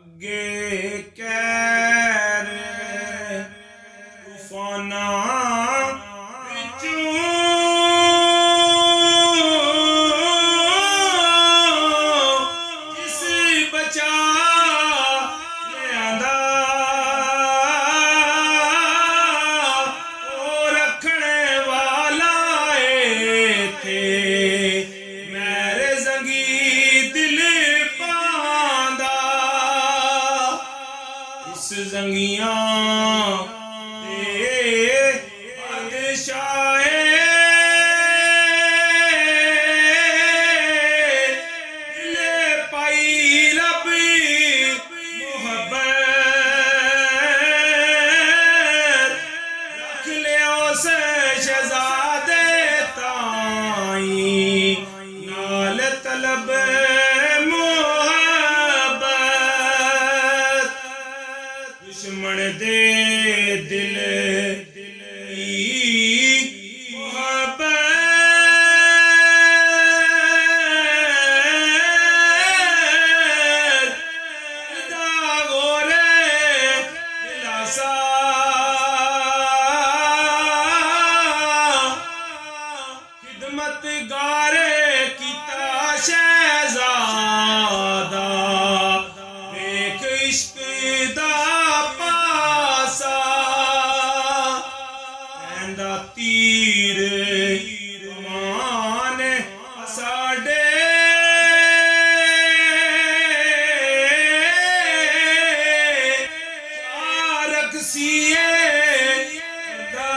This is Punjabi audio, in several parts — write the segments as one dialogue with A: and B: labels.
A: ਅੱਗੇ ਕਹਿਰ ਤੂਫਾਨਾਂ ਵਿੱਚੋਂ ਜਿਸ ਬਚਾ ਲਿਆਂਦਾ ਉਹ ਰੱਖਣ ਵਾਲਾ ਏਥੇ ਮੇਰੇ ਜ਼ੰਗੀ ਦਿਲ ਪਾਂਦਾ ਇਸ ਜ਼ੰਗੀਆਂ ਦੇ ਬਾਦਸ਼ਾਹੇ ਦਿਲ ਪਾਈ ਰੱਬ ਮੁਹੱਬਤ ਰੱਖ ਲਿਆ ਉਸ ਸ਼ਹਿਜ਼ਾਦੇ ਤਾਈਂ ਨਾਲ ਤਲਬ ਦੁਸ਼ਮਣ ਦੇ ਦਿਲ ਦੀ ਮੁਹੱਬਤ ਦਾ ਗੋਰੇ ਦਿਲਾਸਾ ਖਿਦਮਤਗਾਰ ਕੀਤਾ ਸ਼ਹਿਜ਼ਾਦਾ ਵੇਖ ਇਸ਼ਕ ਦਾ ਤੀਰ ਕਮਾਨ ਸਾਡੇ ਚਾਰਕ ਸੀਏ ਦਾ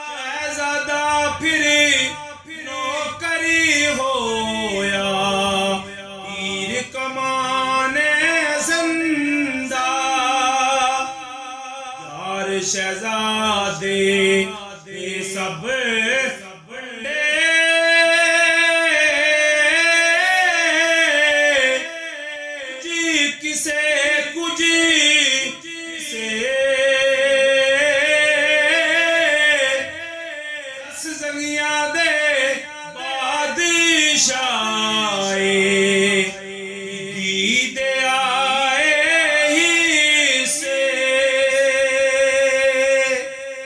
A: ਸ਼ਹਿਜ਼ਾਦਾ ਫਿਰ ਨੌਕਰੀ ਹੋਇਆ ਤੀਰ ਕਮਾਨ ਜ਼ਿੰਦਾ शहजादे